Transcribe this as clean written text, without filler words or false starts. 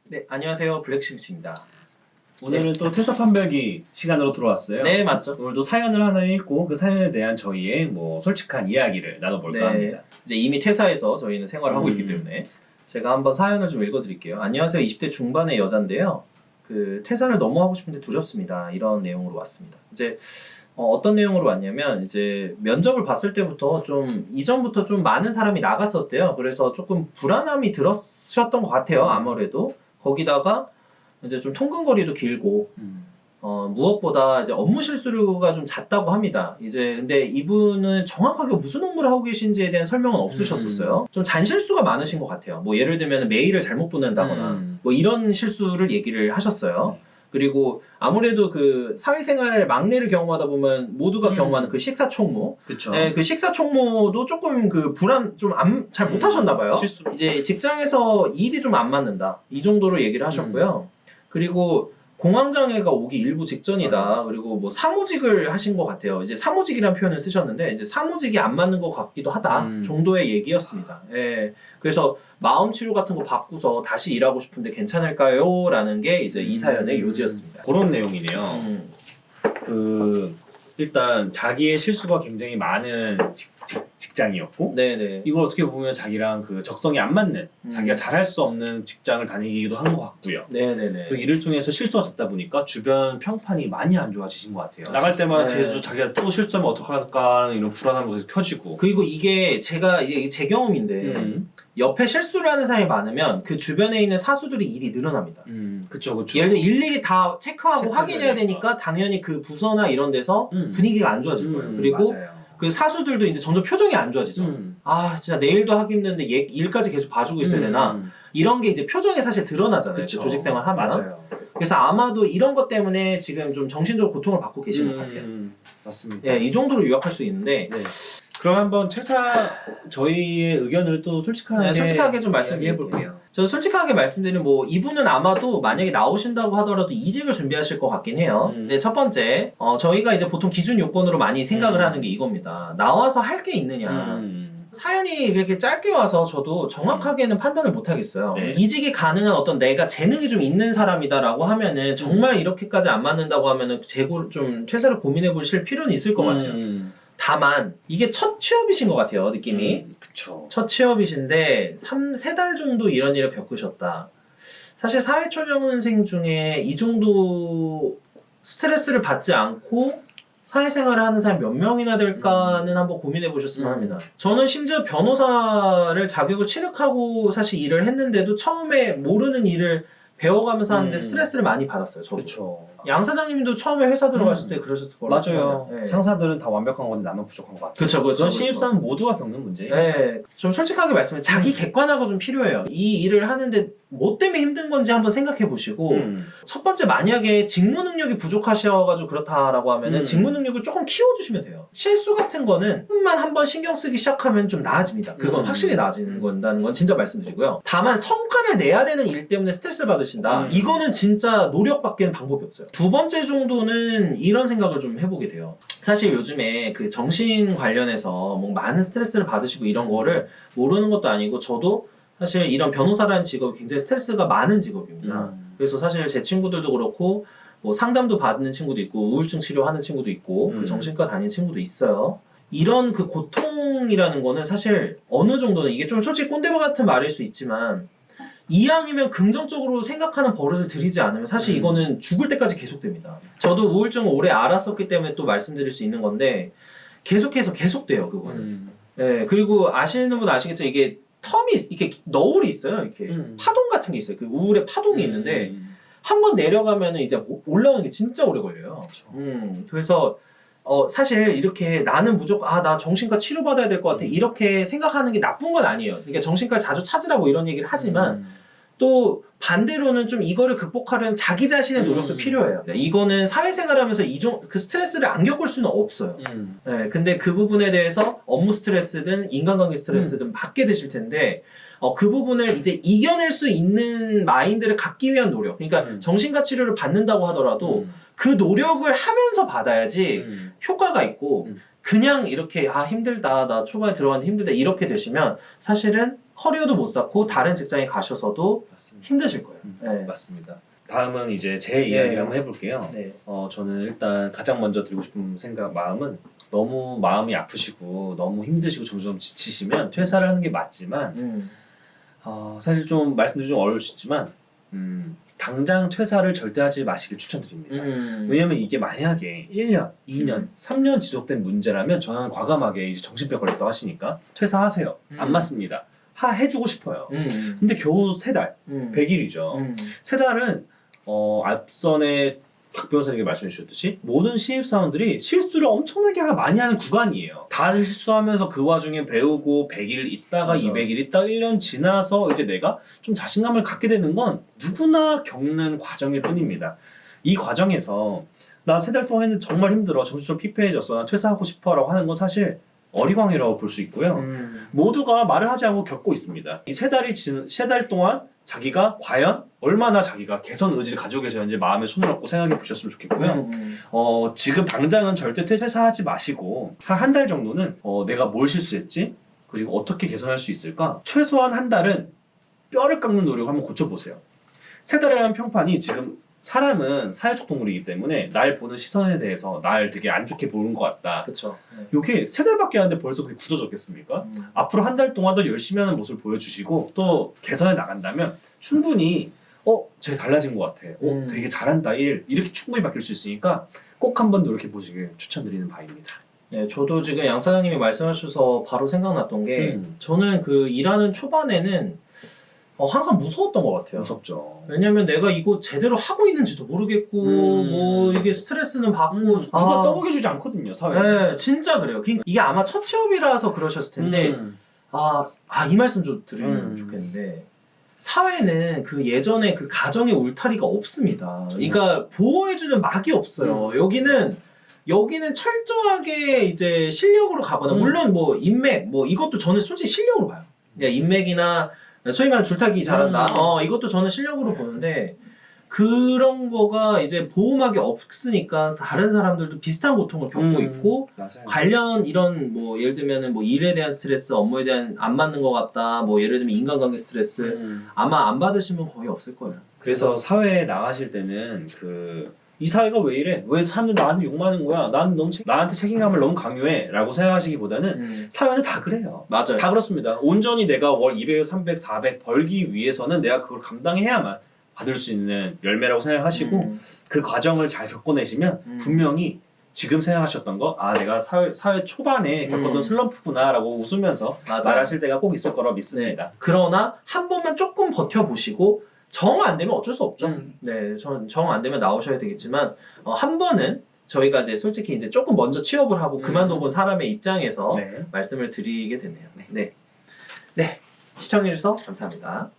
네, 안녕하세요. 블랙싱스입니다. 오늘은 또 퇴사 판별기 시간으로 들어왔어요. 네, 맞죠. 오늘도 사연을 하나 읽고 그 사연에 대한 저희의 솔직한 이야기를 나눠볼까 합니다. 이제 이미 퇴사해서 저희는 생활을 하고 있기 때문에 제가 한번 사연을 좀 읽어드릴게요. 안녕하세요. 20대 중반의 여잔데요. 퇴사를 너무 하고 싶은데 두렵습니다. 이런 내용으로 왔습니다. 이제 어떤 내용으로 왔냐면 이제 면접을 봤을 때부터 이전부터 좀 많은 사람이 나갔었대요. 그래서 조금 불안함이 들었었던 것 같아요. 아무래도 거기다가 이제 좀 통근거리도 길고 무엇보다 이제 업무 실수가 좀 잦다고 합니다. 이제 근데 이분은 정확하게 무슨 업무를 하고 계신지에 대한 설명은 없으셨었어요. 좀 잔실수가 많으신 것 같아요. 뭐 예를 들면 메일을 잘못 보낸다거나 뭐 이런 실수를 얘기를 하셨어요. 그리고 아무래도 그 사회생활 막내를 경험하다 보면 모두가 경험하는 그 식사총무, 그쵸. 네, 그 식사총무도 조금 잘 못하셨나 봐요. 실수. 이제 직장에서 일이 좀 안 맞는다 이 정도로 얘기를 하셨고요. 그리고 공황장애가 오기 일부 직전이다. 그리고 뭐 사무직을 하신 것 같아요. 이제 사무직이라는 표현을 쓰셨는데 이제 사무직이 안 맞는 것 같기도 하다 정도의 얘기였습니다. 예. 그래서 마음 치료 같은 거 받고서 다시 일하고 싶은데 괜찮을까요? 라는 게 이제 이 사연의 요지였습니다. 그런 내용이네요. 일단 자기의 실수가 굉장히 많은 직장이었고, 네네. 이걸 어떻게 보면 자기랑 그 적성이 안 맞는, 자기가 잘할 수 없는 직장을 다니기도 한 것 같고요. 네네네. 그 일을 통해서 실수가 졌다 보니까 주변 평판이 많이 안 좋아지신 것 같아요. 나갈 때마다 계속 자기가 또 실수하면 어떡할까 하는 이런 불안함이 계속 켜지고. 그리고 이게 이게 제 경험인데 옆에 실수를 하는 사람이 많으면 그 주변에 있는 사수들이 일이 늘어납니다. 그쵸. 예를 들면 일일이 다 체크하고 확인해야 되니까 당연히 그 부서나 이런 데서 분위기가 안 좋아질 거예요. 그리고 맞아요. 그 사수들도 이제 점점 표정이 안 좋아지죠. 아 진짜 내일도 하기 힘든데 일까지 계속 봐주고 있어야 되나 이런 게 이제 표정에 사실 드러나잖아요. 그 조직생활 하면. 맞아요. 그래서 아마도 이런 것 때문에 지금 좀 정신적으로 고통을 받고 계신 것 같아요. 맞습니다. 예, 이 정도로 요약할 수 있는데 네. 그럼 한번 저희의 의견을 또 솔직하게 좀 말씀해볼게요. 저는 솔직하게 말씀드리면 뭐 이분은 아마도 만약에 나오신다고 하더라도 이직을 준비하실 것 같긴 해요. 근데 첫 번째 저희가 이제 보통 기준 요건으로 많이 생각을 하는 게 이겁니다. 나와서 할 게 있느냐. 사연이 그렇게 짧게 와서 저도 정확하게는 판단을 못 하겠어요. 네. 이직이 가능한 어떤 내가 재능이 좀 있는 사람이다라고 하면은 정말 이렇게까지 안 맞는다고 하면은 퇴사를 고민해 보실 필요는 있을 것 같아요. 다만 이게 첫 취업이신 것 같아요, 느낌이. 그쵸. 첫 취업이신데 3달 정도 이런 일을 겪으셨다. 사실 사회초년생 중에 이 정도 스트레스를 받지 않고 사회생활을 하는 사람이 몇 명이나 될까는 한번 고민해 보셨으면 합니다. 저는 심지어 변호사를 자격을 취득하고 사실 일을 했는데도 처음에 모르는 일을 배워가면서 하는데 스트레스를 많이 받았어요, 저도. 그쵸. 양 사장님도 처음에 회사 들어갔을 때 그러셨을 거라고 맞아요. 네. 상사들은 다 완벽한 건데 나만 부족한 것 같아요. 그쵸. 그건 신입사원 모두가 겪는 문제예요. 네, 좀 솔직하게 말씀해 자기 객관화가 좀 필요해요. 이 일을 하는데 뭐 때문에 힘든 건지 한번 생각해 보시고 첫 번째 만약에 직무 능력이 부족하셔가지고 그렇다라고 하면은 직무 능력을 조금 키워주시면 돼요. 실수 같은 거는 조금만 한번 신경 쓰기 시작하면 좀 나아집니다. 그건 확실히 나아지는 건다는 건 진짜 말씀드리고요. 다만 성과를 내야 되는 일 때문에 스트레스를 받으신다. 이거는 진짜 노력밖에는 방법이 없어요. 두 번째 정도는 이런 생각을 좀 해보게 돼요. 사실 요즘에 그 정신 관련해서 뭐 많은 스트레스를 받으시고 이런 거를 모르는 것도 아니고 저도 사실 이런 변호사라는 직업이 굉장히 스트레스가 많은 직업입니다. 그래서 사실 제 친구들도 그렇고 뭐 상담도 받는 친구도 있고 우울증 치료하는 친구도 있고 그 정신과 다니는 친구도 있어요. 이런 그 고통이라는 거는 사실 어느 정도는 이게 좀 솔직히 꼰대바 같은 말일 수 있지만 이왕이면 긍정적으로 생각하는 버릇을 들이지 않으면 사실 이거는 죽을 때까지 계속됩니다. 저도 우울증을 오래 알았었기 때문에 또 말씀드릴 수 있는 건데 계속돼요 그거는. 네, 그리고 아시는 분 아시겠죠? 이게 텀이 이렇게 너울이 있어요. 이렇게 파동 같은 게 있어요. 그 우울의 파동이 있는데 한번 내려가면은 이제 올라오는 게 진짜 오래 걸려요. 그래서 사실 이렇게 나는 무조건 나 정신과 치료받아야 될 것 같아 이렇게 생각하는 게 나쁜 건 아니에요. 그러니까 정신과를 자주 찾으라고 이런 얘기를 하지만 또 반대로는 좀 이거를 극복하려는 자기 자신의 노력도 필요해요. 이거는 사회생활하면서 그 스트레스를 안 겪을 수는 없어요. 네, 근데 그 부분에 대해서 업무 스트레스든 인간관계 스트레스든 받게 되실 텐데 그 부분을 이제 이겨낼 수 있는 마인드를 갖기 위한 노력. 그러니까 정신과 치료를 받는다고 하더라도 그 노력을 하면서 받아야지 효과가 있고 그냥 이렇게 힘들다, 나 초반에 들어갔는데 힘들다 이렇게 되시면 사실은 커리어도 못 쌓고 다른 직장에 가셔서도 맞습니다. 힘드실 거예요. 네. 맞습니다. 다음은 이제 제 이야기를 네. 한번 해볼게요. 네. 저는 일단 가장 먼저 드리고 싶은 마음은 너무 마음이 아프시고 너무 힘드시고 점점 지치시면 퇴사를 하는 게 맞지만 사실 좀 말씀드리기 좀 어려우시지만 당장 퇴사를 절대 하지 마시길 추천드립니다. 왜냐면 이게 만약에 1년, 2년, 3년 지속된 문제라면 저는 과감하게 이제 정신병 걸렸다고 하시니까 퇴사하세요. 안 맞습니다. 해주고 싶어요. 근데 겨우 3달, 100일이죠. 3달은 앞선에 박 변호사님께 말씀해 주셨듯이 모든 신입사원들이 실수를 엄청나게 많이 하는 구간이에요. 다들 실수하면서 그 와중에 배우고 100일 있다가 맞아. 200일 있다가 1년 지나서 이제 내가 좀 자신감을 갖게 되는 건 누구나 겪는 과정일 뿐입니다. 이 과정에서 나 3달 동안 했는데 정말 힘들어, 정신적으로 피폐해졌어, 나 퇴사하고 싶어 라고 하는 건 사실 어리광이라고 볼 수 있고요. 모두가 말을 하지 않고 겪고 있습니다. 이 3달 동안 자기가 과연 얼마나 자기가 개선 의지를 가지고 계셨는지 마음에 손을 얹고 생각해 보셨으면 좋겠고요. 지금 당장은 절대 퇴사하지 마시고 한 달 정도는 내가 뭘 실수했지? 그리고 어떻게 개선할 수 있을까? 최소한 한 달은 뼈를 깎는 노력을 한번 고쳐보세요. 3달이라는 평판이 지금 사람은 사회적 동물이기 때문에 날 보는 시선에 대해서 날 되게 안 좋게 보는 것 같다. 그렇죠. 이게 3달밖에 안 하는데 벌써 그게 굳어졌겠습니까? 앞으로 한 달 동안 더 열심히 하는 모습을 보여주시고 또 개선해 나간다면 충분히 쟤 달라진 것 같아. 되게 잘한다 이렇게 충분히 바뀔 수 있으니까 꼭 한번 노력해 보시길 추천드리는 바입니다. 네, 저도 지금 양 사장님이 말씀하셔서 바로 생각났던 게 저는 그 일하는 초반에는 항상 무서웠던 것 같아요. 무섭죠. 왜냐면 내가 이거 제대로 하고 있는지도 모르겠고 뭐 이게 스트레스는 받고 누가 떠먹여주지 않거든요, 사회에. 네, 진짜 그래요. 이게 아마 첫 취업이라서 그러셨을 텐데 이 말씀 좀 드리면 좋겠는데 사회는 그 예전에 그 가정의 울타리가 없습니다. 그러니까 보호해주는 막이 없어요. 여기는 철저하게 이제 실력으로 가거나 물론 뭐 인맥 뭐 이것도 저는 솔직히 실력으로 봐요. 그러니까 인맥이나 소위 말하는 줄타기 잘한다. 이것도 저는 실력으로 보는데 그런 거가 이제 보호막이 없으니까 다른 사람들도 비슷한 고통을 겪고 있고 맞아요. 관련 이런 뭐 예를 들면은 뭐 일에 대한 스트레스, 업무에 대한 안 맞는 것 같다. 뭐 예를 들면 인간관계 스트레스 아마 안 받으신 분 거의 없을 거예요. 그래서 사회에 나가실 때는 이 사회가 왜 이래? 왜 사람들 나한테 욕하는 거야? 나한테 책임감을 너무 강요해 라고 생각하시기보다는 사회는 다 그래요. 맞아요. 다 그렇습니다. 온전히 내가 월 200, 300, 400 벌기 위해서는 내가 그걸 감당해야만 받을 수 있는 열매라고 생각하시고 그 과정을 잘 겪어내시면 분명히 지금 생각하셨던 거 내가 사회 초반에 겪었던 슬럼프구나 라고 웃으면서 말하실 때가 꼭 있을 거라고 믿습니다. 그러나 한 번만 조금 버텨보시고 정 안 되면 어쩔 수 없죠. 네, 정 안 되면 나오셔야 되겠지만 한 번은 저희가 이제 솔직히 이제 조금 먼저 취업을 하고 그만둬본 사람의 입장에서 말씀을 드리게 됐네요. 네, 시청해주셔서 감사합니다.